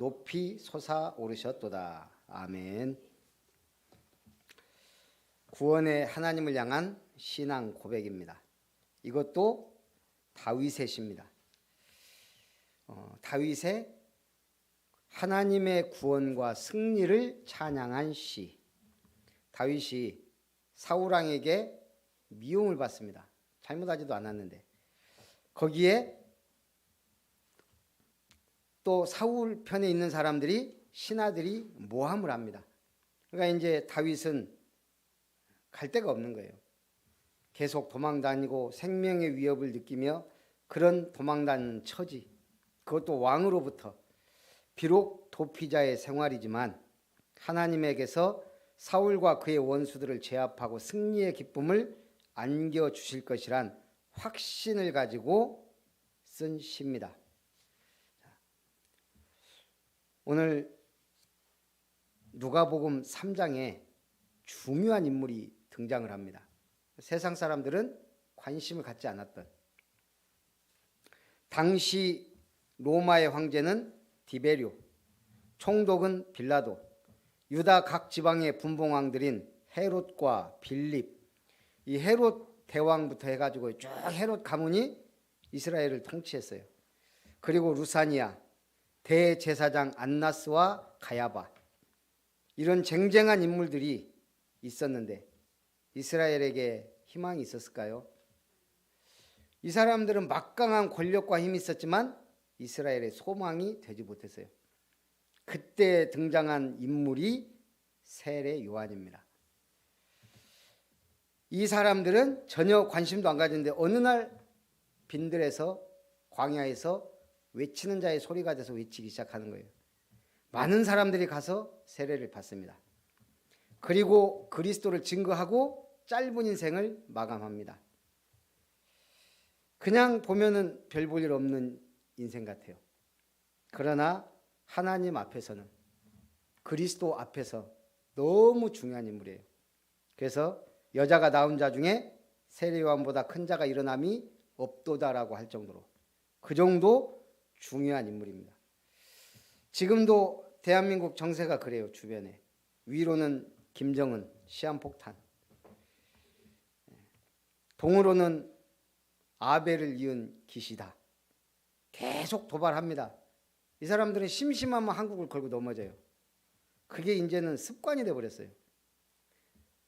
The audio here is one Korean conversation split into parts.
높이 솟아오르셨도다. 아멘. 구원의 하나님을 향한 신앙 고백입니다. 이것도 다윗의 시입니다. 다윗의 하나님의 구원과 승리를 찬양한 시. 다윗이 사울왕에게 미움을 받습니다. 잘못하지도 않았는데 거기에 또 사울 편에 있는 사람들이 신하들이 모함을 합니다. 그러니까 이제 다윗은 갈 데가 없는 거예요. 계속 도망다니고 생명의 위협을 느끼며 그런 도망다니는 처지, 그것도 왕으로부터. 비록 도피자의 생활이지만 하나님에게서 사울과 그의 원수들을 제압하고 승리의 기쁨을 안겨주실 것이란 확신을 가지고 쓴 시입니다. 오늘 누가복음 3장에 중요한 인물이 등장을 합니다. 세상 사람들은 관심을 갖지 않았던, 당시 로마의 황제는 디베리오, 총독은 빌라도, 유다 각 지방의 분봉왕들인 헤롯과 빌립, 이 헤롯 대왕부터 해가지고 쭉 헤롯 가문이 이스라엘을 통치했어요. 그리고 루사니아, 대제사장 안나스와 가야바, 이런 쟁쟁한 인물들이 있었는데 이스라엘에게 희망이 있었을까요? 이 사람들은 막강한 권력과 힘이 있었지만 이스라엘의 소망이 되지 못했어요. 그때 등장한 인물이 세례 요한입니다. 이 사람들은 전혀 관심도 안 가졌는데 어느 날 빈들에서, 광야에서 외치는 자의 소리가 돼서 외치기 시작하는 거예요. 많은 사람들이 가서 세례를 받습니다. 그리고 그리스도를 증거하고 짧은 인생을 마감합니다. 그냥 보면은 별 볼 일 없는 인생 같아요. 그러나 하나님 앞에서는, 그리스도 앞에서 너무 중요한 인물이에요. 그래서 여자가 낳은 자 중에 세례 요한보다 큰 자가 일어남이 없도다라고 할 정도로, 그 정도 중요한 인물입니다. 지금도 대한민국 정세가 그래요. 주변에 위로는 김정은, 시한폭탄, 동으로는 아벨을 이은 기시다. 계속 도발합니다. 이 사람들은 심심하면 한국을 걸고 넘어져요. 그게 이제는 습관이 돼버렸어요.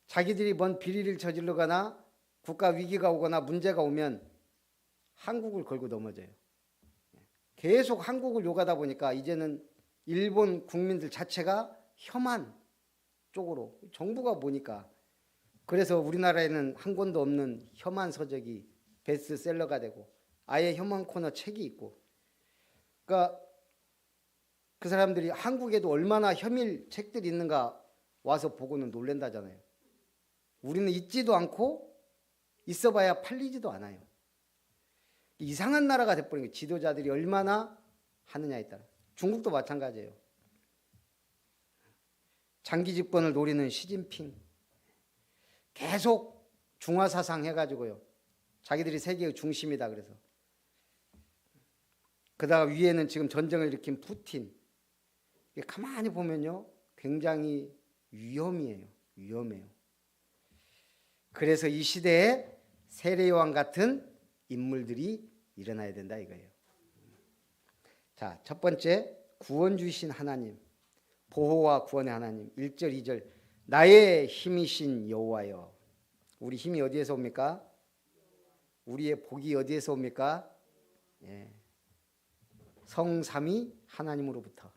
자기들이 뭔 비리를 저지르거나 국가 위기가 오거나 문제가 오면 한국을 걸고 넘어져요. 계속 한국을 욕하다 보니까 이제는 일본 국민들 자체가 혐한 쪽으로, 정부가 보니까. 그래서 우리나라에는 한 권도 없는 혐한 서적이 베스트셀러가 되고 아예 혐한 코너 책이 있고, 그러니까 그 사람들이 한국에도 얼마나 혐일 책들이 있는가 와서 보고는 놀란다잖아요. 우리는 있지도 않고 있어봐야 팔리지도 않아요. 이상한 나라가 돼버린 거예요. 지도자들이 얼마나 하느냐에 따라. 중국도 마찬가지예요. 장기 집권을 노리는 시진핑, 계속 중화사상 해가지고요. 자기들이 세계의 중심이다 그래서. 그다가 위에는 지금 전쟁을 일으킨 푸틴. 가만히 보면요, 굉장히 위험해요. 그래서 이 시대에 세례요한 같은 인물들이 일어나야 된다 이거예요. 자, 첫 번째, 구원 주신 하나님, 보호와 구원의 하나님. 1절 2절, 나의 힘이신 여호와여. 우리 힘이 어디에서 옵니까? 우리의 복이 어디에서 옵니까? 성삼위 하나님으로부터.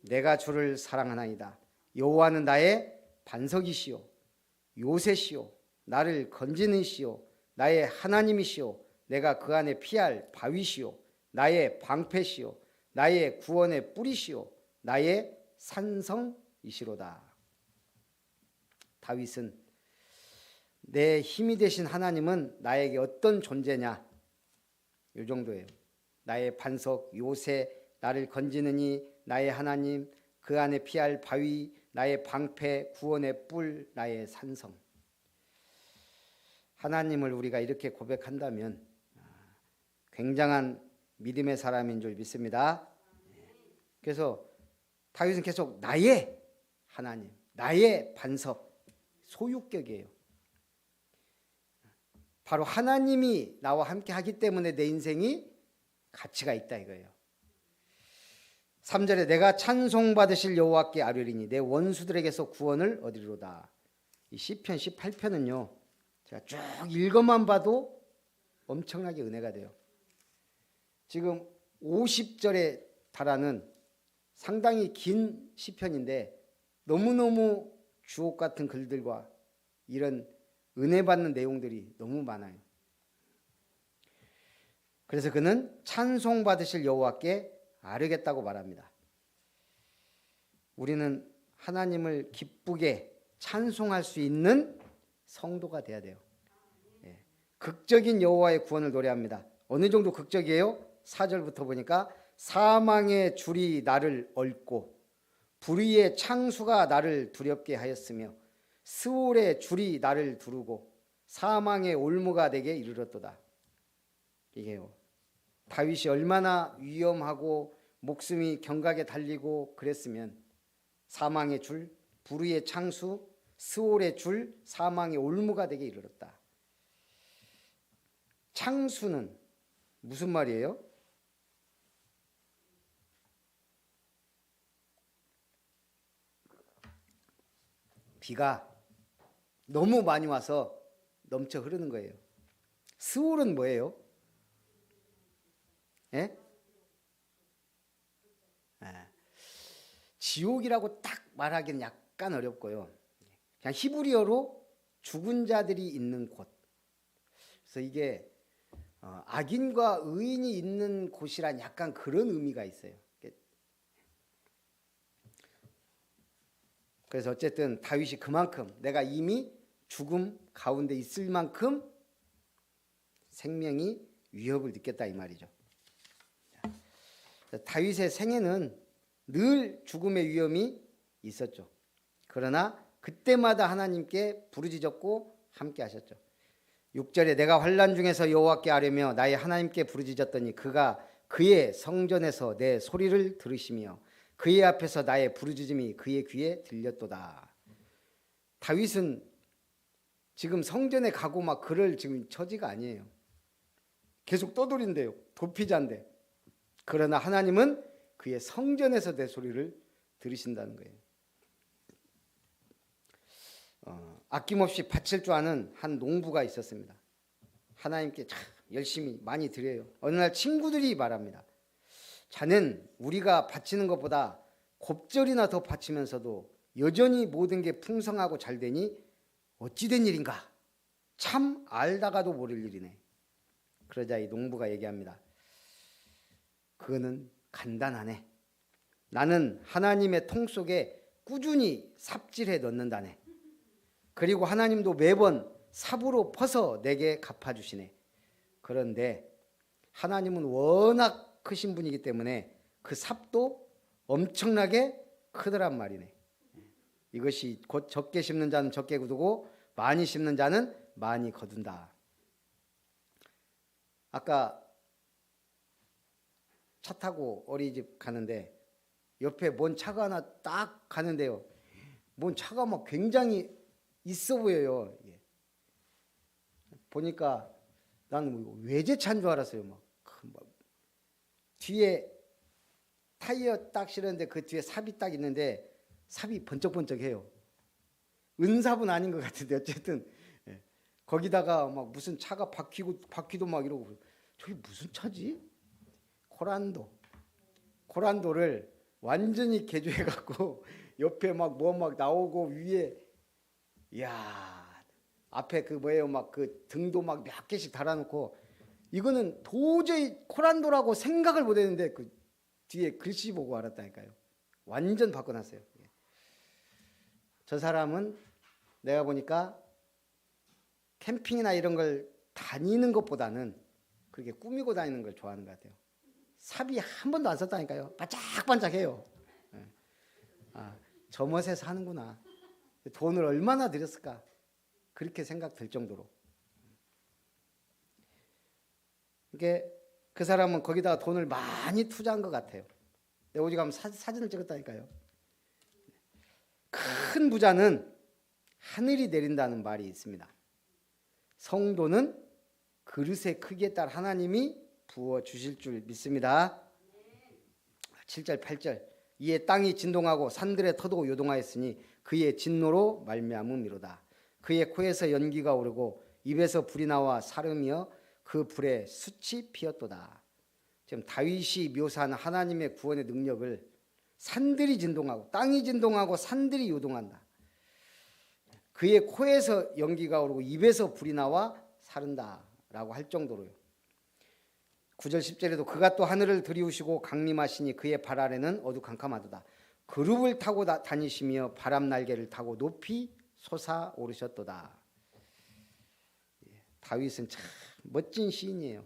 내가 주를 사랑하나이다. 여호와는 나의 반석이시요 요새시요 나를 건지는 시요 나의 하나님이시요 내가 그 안에 피할 바위시요 나의 방패시요 나의 구원의 뿌리시요 나의 산성이시로다. 다윗은 내 힘이 되신 하나님은 나에게 어떤 존재냐, 이 정도예요. 나의 반석, 요새, 나를 건지느니, 나의 하나님, 그 안에 피할 바위, 나의 방패, 구원의 뿔, 나의 산성. 하나님을 우리가 이렇게 고백한다면 굉장한 믿음의 사람인 줄 믿습니다. 그래서 다윗은 계속 나의 하나님, 나의 반석, 소유격이에요. 바로 하나님이 나와 함께 하기 때문에 내 인생이 가치가 있다 이거예요. 3절에 내가 찬송받으실 여호와께 아뢰리니 내 원수들에게서 구원을 얻으리로다. 이 시편 18편은요. 제가 쭉 읽어만 봐도 엄청나게 은혜가 돼요. 지금 50절에 달하는 상당히 긴 시편인데 너무너무 주옥 같은 글들과 이런 은혜 받는 내용들이 너무 많아요. 그래서 그는 찬송받으실 여호와께 아뢰겠다고 말합니다. 우리는 하나님을 기쁘게 찬송할 수 있는 성도가 돼야 돼요. 예. 극적인 여호와의 구원을 노래합니다. 어느 정도 극적이에요? 4절부터 보니까 사망의 줄이 나를 얽고 불의의 창수가 나를 두렵게 하였으며 스올의 줄이 나를 두르고 사망의 올무가 내게 이르렀도다. 이게요. 다윗이 얼마나 위험하고 목숨이 경각에 달리고 그랬으면 사망의 줄, 불의의 창수, 스올의 줄, 사망의 올무가 되게 이르렀다. 창수는 무슨 말이에요? 비가 너무 많이 와서 넘쳐 흐르는 거예요. 스올은 뭐예요? 예? 지옥이라고 딱 말하기는 약간 어렵고요. 그냥 히브리어로 죽은 자들이 있는 곳. 그래서 이게 악인과 의인이 있는 곳이란 약간 그런 의미가 있어요. 그래서 어쨌든 다윗이 그만큼 내가 이미 죽음 가운데 있을 만큼 생명이 위협을 느꼈다 이 말이죠. 다윗의 생애는 늘 죽음의 위험이 있었죠. 그러나 그때마다 하나님께 부르짖었고 함께 하셨죠. 6절에 내가 환난 중에서 여호와께 아뢰며 나의 하나님께 부르짖었더니 그가 그의 성전에서 내 소리를 들으시며 그의 앞에서 나의 부르짖음이 그의 귀에 들렸도다. 다윗은 지금 성전에 가고 막 그럴 지금 처지가 아니에요. 계속 떠돌인대요. 도피자인데. 그러나 하나님은 그의 성전에서 내 소리를 들으신다는 거예요. 아낌없이 바칠 줄 아는 한 농부가 있었습니다. 하나님께 참 열심히 많이 드려요. 어느 날 친구들이 말합니다. 자넨 우리가 바치는 것보다 곱절이나 더 바치면서도 여전히 모든 게 풍성하고 잘 되니 어찌된 일인가? 참 알다가도 모를 일이네. 그러자 이 농부가 얘기합니다. 그거는 간단하네. 나는 하나님의 통 속에 꾸준히 삽질해 넣는다네. 그리고 하나님도 매번 삽으로 퍼서 내게 갚아주시네. 그런데 하나님은 워낙 크신 분이기 때문에 그 삽도 엄청나게 크더란 말이네. 이것이 곧 적게 심는 자는 적게 거두고 많이 심는 자는 많이 거둔다. 아까 차 타고 어린이집 가는데 옆에 뭔 차가 하나 딱 가는데요. 뭔 차가 막 굉장히 있어 보여요. 보니까 나는 뭐 외제차인 줄 알았어요. 막 뒤에 타이어 딱 실었는데 그 뒤에 삽이 딱 있는데 삽이 번쩍번쩍해요. 은삽은 아닌 것 같은데 어쨌든 거기다가 막 무슨 차가 바퀴도 막 이러고 저게 무슨 차지? 코란도를 완전히 개조해 갖고 옆에 막 뭐 막 나오고 위에 이야 앞에 그 뭐예요 막 그 등도 막 몇 개씩 달아놓고 이거는 도저히 코란도라고 생각을 못했는데 그 뒤에 글씨 보고 알았다니까요. 완전 바꿔놨어요. 저 사람은 내가 보니까 캠핑이나 이런 걸 다니는 것보다는 그렇게 꾸미고 다니는 걸 좋아하는 것 같아요. 삽이 한 번도 안 썼다니까요. 반짝반짝해요. 저 멋에 사는구나. 돈을 얼마나 들였을까 그렇게 생각될 정도로. 이게 그 사람은 거기다가 돈을 많이 투자한 것 같아요. 내가 오직 가면 사진을 찍었다니까요. 큰 부자는 하늘이 내린다는 말이 있습니다. 성도는 그릇의 크기에 따라 하나님이 부어 주실 줄 믿습니다. 7절 8절 이에 땅이 진동하고 산들의 터도 요동하였으니 그의 진노로 말미암음이로다. 그의 코에서 연기가 오르고 입에서 불이 나와 사르며 그 불에 숯이 피었도다. 지금 다윗이 묘사하는 하나님의 구원의 능력을 산들이 진동하고 땅이 진동하고 산들이 요동한다. 그의 코에서 연기가 오르고 입에서 불이 나와 사른다라고 할 정도로요. 9절 10절에도 그가 또 하늘을 들이우시고 강림하시니 그의 발 아래는 어두캄캄하도다. 그룹을 타고 다니시며 바람 날개를 타고 높이 솟아오르셨도다. 다윗은 참 멋진 시인이에요.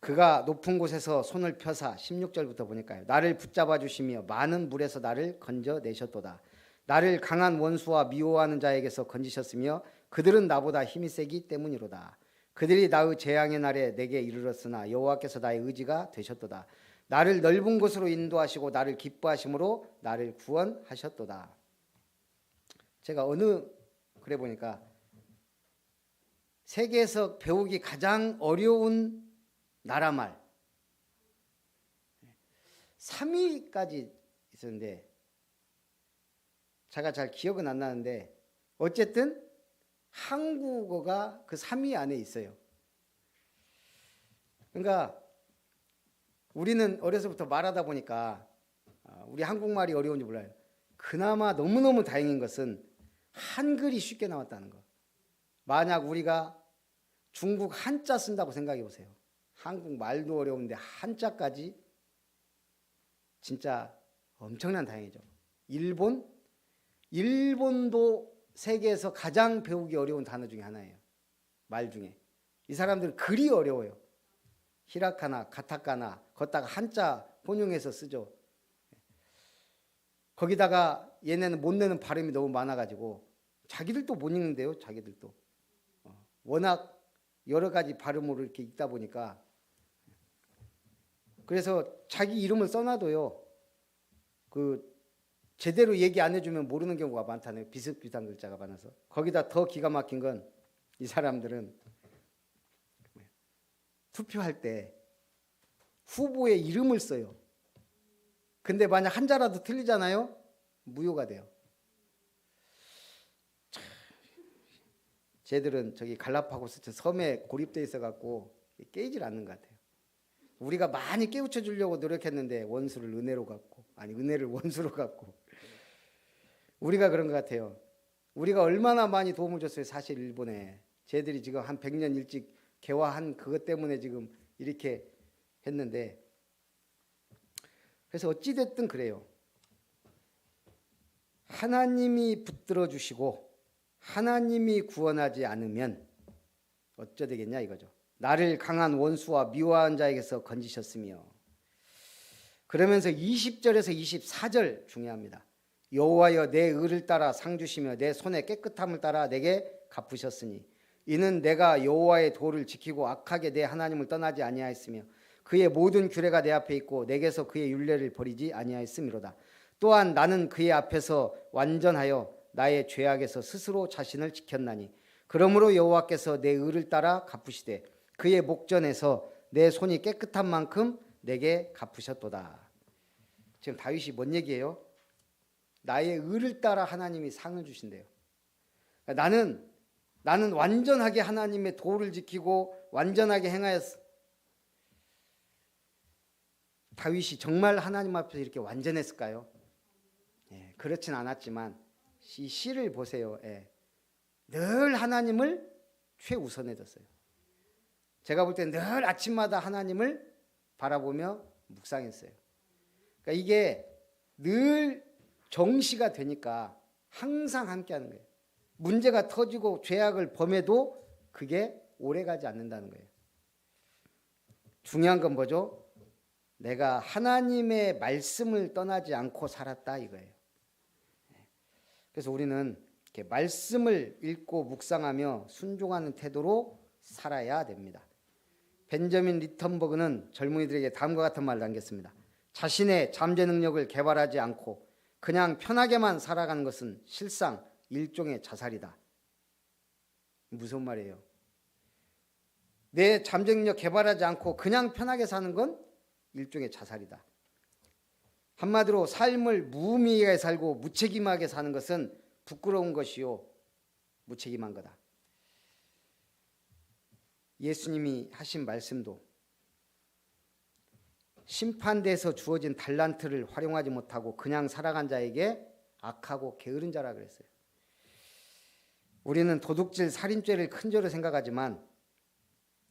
그가 높은 곳에서 손을 펴사 16절부터 보니까요. 나를 붙잡아 주시며 많은 물에서 나를 건져내셨도다. 나를 강한 원수와 미워하는 자에게서 건지셨으며 그들은 나보다 힘이 세기 때문이로다. 그들이 나의 재앙의 날에 내게 이르렀으나 여호와께서 나의 의지가 되셨도다. 나를 넓은 곳으로 인도하시고 나를 기뻐하심으로 나를 구원하셨도다. 제가 어느 글에 보니까 세계에서 배우기 가장 어려운 나라말 3위까지 있었는데 제가 잘 기억은 안 나는데 어쨌든 한국어가 그 3위 안에 있어요. 그러니까 우리는 어려서부터 말하다 보니까 우리 한국말이 어려운지 몰라요. 그나마 너무너무 다행인 것은 한글이 쉽게 나왔다는 거. 만약 우리가 중국 한자 쓴다고 생각해 보세요. 한국 말도 어려운데 한자까지 진짜 엄청난 다행이죠. 일본도 세계에서 가장 배우기 어려운 단어 중에 하나예요. 말 중에. 이 사람들은 글이 어려워요. 히라카나, 가타카나, 걷다가 한자 혼용해서 쓰죠. 거기다가 얘네는 못 내는 발음이 너무 많아가지고 자기들도 못 읽는데요. 자기들도. 워낙 여러 가지 발음으로 이렇게 읽다 보니까 그래서 자기 이름을 써놔도요. 제대로 얘기 안 해주면 모르는 경우가 많다네요. 비슷비슷한 글자가 많아서. 거기다 더 기가 막힌 건 이 사람들은 투표할 때 후보의 이름을 써요. 근데 만약 한자라도 틀리잖아요. 무효가 돼요. 쟤들은 저기 갈라파고스 섬에 고립돼 있어갖고 깨지질 않는 것 같아요. 우리가 많이 깨우쳐 주려고 노력했는데 원수를 은혜로 갚고 은혜를 원수로 갚고 우리가 그런 것 같아요. 우리가 얼마나 많이 도움을 줬어요. 사실 일본에 쟤들이 지금 한 100년 일찍 개화한 그것 때문에 지금 이렇게 했는데 그래서 어찌됐든 그래요. 하나님이 붙들어 주시고 하나님이 구원하지 않으면 어쩌 되겠냐 이거죠. 나를 강한 원수와 미워한 자에게서 건지셨으며 그러면서 20절에서 24절 중요합니다. 여호와여 내 의를 따라 상 주시며 내 손의 깨끗함을 따라 내게 갚으셨으니 이는 내가 여호와의 도를 지키고 악하게 내 하나님을 떠나지 아니하였으며 그의 모든 규례가 내 앞에 있고 내게서 그의 율례를 버리지 아니하였음이로다. 또한 나는 그의 앞에서 완전하여 나의 죄악에서 스스로 자신을 지켰나니 그러므로 여호와께서 내 의를 따라 갚으시되 그의 목전에서 내 손이 깨끗한 만큼 내게 갚으셨도다. 지금 다윗이 뭔 얘기예요? 나의 의를 따라 하나님이 상을 주신대요. 그러니까 나는 완전하게 하나님의 도를 지키고 완전하게 행하였어. 다윗이 정말 하나님 앞에서 이렇게 완전했을까요? 그렇진 않았지만 이 시를 보세요. 늘 하나님을 최우선에 뒀어요. 제가 볼 때 늘 아침마다 하나님을 바라보며 묵상했어요. 그러니까 이게 늘 정시가 되니까 항상 함께하는 거예요. 문제가 터지고 죄악을 범해도 그게 오래가지 않는다는 거예요. 중요한 건 뭐죠? 내가 하나님의 말씀을 떠나지 않고 살았다 이거예요. 그래서 우리는 이렇게 말씀을 읽고 묵상하며 순종하는 태도로 살아야 됩니다. 벤저민 리턴버그는 젊은이들에게 다음과 같은 말을 남겼습니다. 자신의 잠재 능력을 개발하지 않고 그냥 편하게만 살아가는 것은 실상 일종의 자살이다. 무슨 말이에요? 내 잠재 능력 개발하지 않고 그냥 편하게 사는 건 일종의 자살이다. 한마디로 삶을 무의미하게 살고 무책임하게 사는 것은 부끄러운 것이요 무책임한 거다. 예수님이 하신 말씀도 심판대에서 주어진 달란트를 활용하지 못하고 그냥 살아간 자에게 악하고 게으른 자라 그랬어요. 우리는 도둑질, 살인죄를 큰 죄로 생각하지만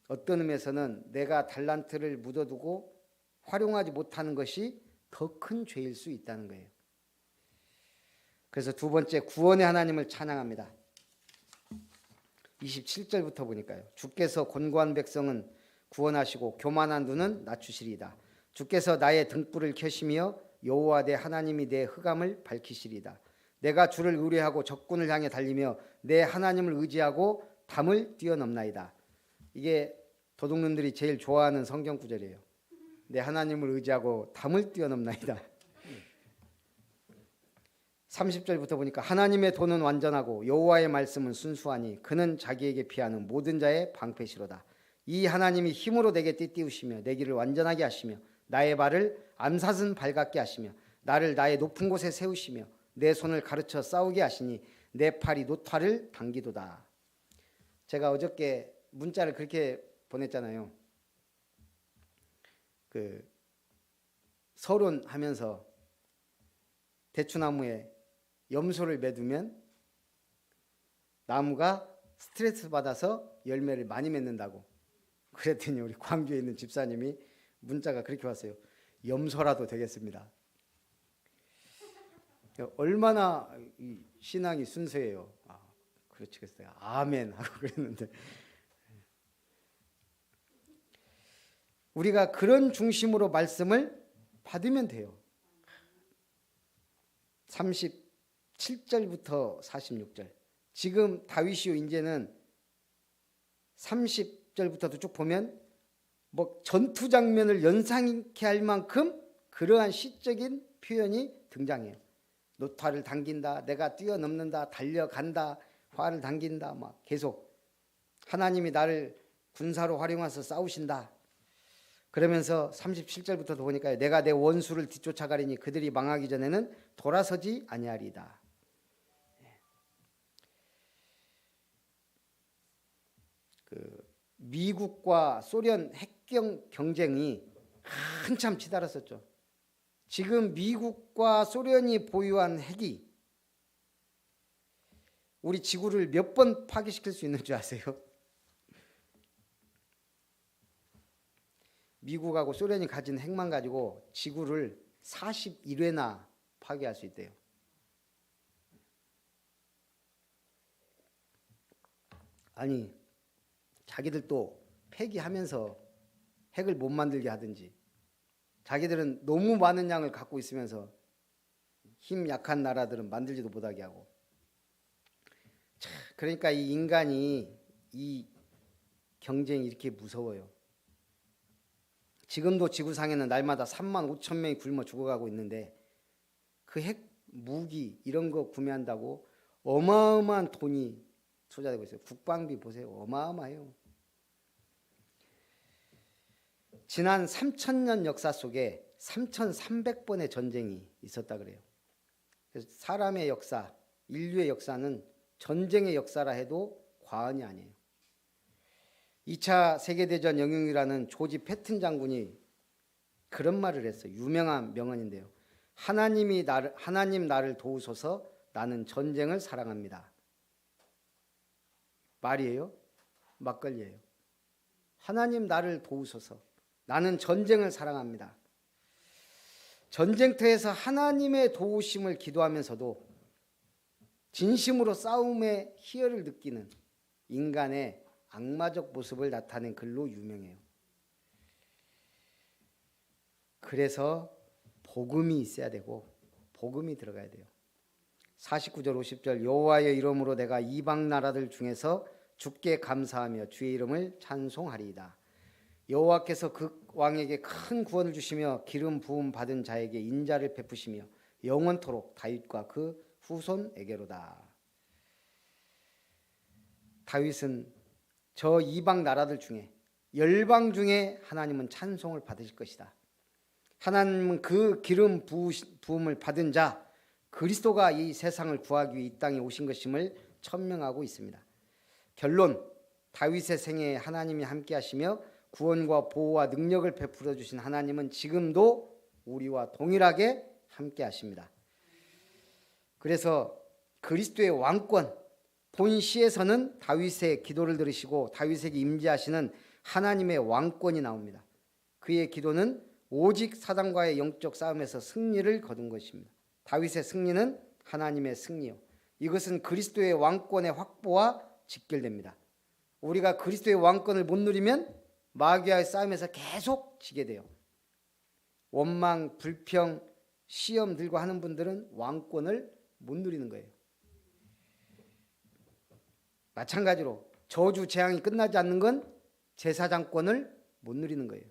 어떤 의미에서는 내가 달란트를 묻어두고 활용하지 못하는 것이 더 큰 죄일 수 있다는 거예요. 그래서 두 번째, 구원의 하나님을 찬양합니다. 27절부터 보니까요. 주께서 곤고한 백성은 구원하시고 교만한 눈은 낮추시리이다. 주께서 나의 등불을 켜시며 여호와 내 하나님이 내 흑암을 밝히시리이다. 내가 주를 의뢰하고 적군을 향해 달리며 내 하나님을 의지하고 담을 뛰어넘나이다. 이게 도둑놈들이 제일 좋아하는 성경 구절이에요. 내 하나님을 의지하고 담을 뛰어넘나이다. 30절부터 보니까 하나님의 도는 완전하고 여호와의 말씀은 순수하니 그는 자기에게 피하는 모든 자의 방패시로다. 이 하나님이 힘으로 내게 띠띠우시며 내 길을 완전하게 하시며 나의 발을 암사슴 발 같게 하시며 나를 나의 높은 곳에 세우시며 내 손을 가르쳐 싸우게 하시니 내 팔이 노타를 당기도다. 제가 어저께 문자를 그렇게 보냈잖아요. 서론하면서 대추나무에 염소를 매두면 나무가 스트레스 받아서 열매를 많이 맺는다고. 그랬더니 우리 광주에 있는 집사님이 문자가 그렇게 왔어요. 염소라도 되겠습니다. 얼마나 신앙이 순수해요. 그렇지 그랬어요. 아멘 하고 그랬는데 우리가 그런 중심으로 말씀을 받으면 돼요. 37절부터 46절. 지금 다윗이요 이제는 30절부터도 쭉 보면 뭐 전투 장면을 연상케 할 만큼 그러한 시적인 표현이 등장해요. 노타를 당긴다, 내가 뛰어넘는다, 달려간다, 활을 당긴다, 막 계속 하나님이 나를 군사로 활용해서 싸우신다. 그러면서 37절부터도 보니까 내가 내 원수를 뒤쫓아가리니 그들이 망하기 전에는 돌아서지 아니하리이다. 미국과 소련 핵 경쟁이 한참 치달았었죠. 지금 미국과 소련이 보유한 핵이 우리 지구를 몇 번 파괴시킬 수 있는 줄 아세요? 미국하고 소련이 가진 핵만 가지고 지구를 41회나 파괴할 수 있대요. 아니 자기들도 폐기하면서 핵을 못 만들게 하든지 자기들은 너무 많은 양을 갖고 있으면서 힘 약한 나라들은 만들지도 못하게 하고. 그러니까 이 인간이 이 경쟁이 이렇게 무서워요. 지금도 지구상에는 날마다 3만 5천 명이 굶어 죽어가고 있는데 그 핵 무기 이런 거 구매한다고 어마어마한 돈이 투자되고 있어요. 국방비 보세요. 어마어마해요. 지난 3,000년 역사 속에 3,300번의 전쟁이 있었다 그래요. 그래서 사람의 역사, 인류의 역사는 전쟁의 역사라 해도 과언이 아니에요. 2차 세계대전 영웅이라는 조지 패튼 장군이 그런 말을 했어요. 유명한 명언인데요. 하나님 나를 도우소서 나는 전쟁을 사랑합니다. 말이에요? 막걸리예요. 하나님 나를 도우소서 나는 전쟁을 사랑합니다. 전쟁터에서 하나님의 도우심을 기도하면서도 진심으로 싸움의 희열을 느끼는 인간의 악마적 모습을 나타낸 글로 유명해요. 그래서 복음이 있어야 되고 복음이 들어가야 돼요. 49절 50절 여호와의 이름으로 내가 이방 나라들 중에서 주께 감사하며 주의 이름을 찬송하리이다. 여호와께서 그 왕에게 큰 구원을 주시며 기름 부음 받은 자에게 인자를 베푸시며 영원토록 다윗과 그 후손에게로다. 다윗은 저 이방 나라들 중에 열방 중에 하나님은 찬송을 받으실 것이다. 하나님은 그 기름 부음을 받은 자 그리스도가 이 세상을 구하기 위해 이 땅에 오신 것임을 천명하고 있습니다. 결론, 다윗의 생애에 하나님이 함께 하시며 구원과 보호와 능력을 베풀어 주신 하나님은 지금도 우리와 동일하게 함께 하십니다. 그래서 그리스도의 왕권, 본 시에서는 다윗의 기도를 들으시고 다윗에게 임재하시는 하나님의 왕권이 나옵니다. 그의 기도는 오직 사단과의 영적 싸움에서 승리를 거둔 것입니다. 다윗의 승리는 하나님의 승리요. 이것은 그리스도의 왕권의 확보와 직결됩니다. 우리가 그리스도의 왕권을 못 누리면 마귀와의 싸움에서 계속 지게 돼요. 원망, 불평, 시험 들고 하는 분들은 왕권을 못 누리는 거예요. 마찬가지로 저주 재앙이 끝나지 않는 건 제사장권을 못 누리는 거예요.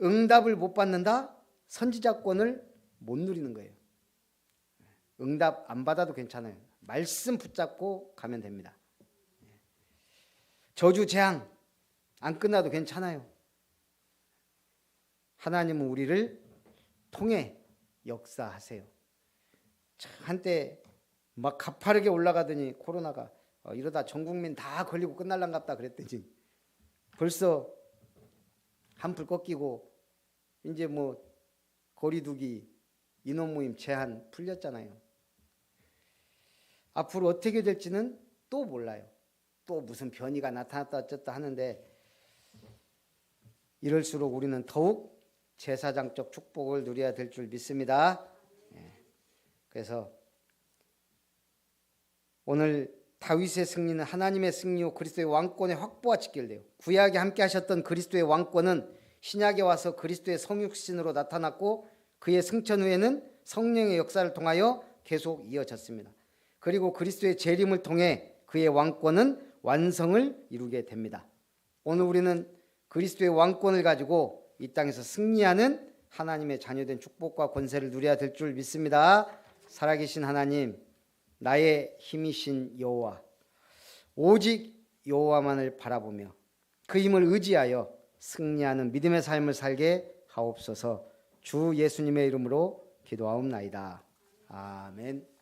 응답을 못 받는다? 선지자권을 못 누리는 거예요. 응답 안 받아도 괜찮아요. 말씀 붙잡고 가면 됩니다. 저주 재앙 안 끝나도 괜찮아요. 하나님은 우리를 통해 역사하세요. 한때 막 가파르게 올라가더니 코로나가 이러다 전 국민 다 걸리고 끝날란갑다 그랬더니 벌써 한풀 꺾이고 이제 뭐 거리두기 인원 모임 제한 풀렸잖아요. 앞으로 어떻게 될지는 또 몰라요. 또 무슨 변이가 나타났다 어쨌다 하는데 이럴수록 우리는 더욱 제사장적 축복을 누려야 될 줄 믿습니다. 그래서 오늘 다윗의 승리는 하나님의 승리요 그리스도의 왕권의 확보와 직결돼요. 구약에 함께 하셨던 그리스도의 왕권은 신약에 와서 그리스도의 성육신으로 나타났고 그의 승천 후에는 성령의 역사를 통하여 계속 이어졌습니다. 그리고 그리스도의 재림을 통해 그의 왕권은 완성을 이루게 됩니다. 오늘 우리는 그리스도의 왕권을 가지고 이 땅에서 승리하는 하나님의 자녀된 축복과 권세를 누려야 될 줄 믿습니다. 살아계신 하나님, 나의 힘이신 여호와, 오직 여호와만을 바라보며 그 힘을 의지하여 승리하는 믿음의 삶을 살게 하옵소서. 주 예수님의 이름으로 기도하옵나이다. 아멘.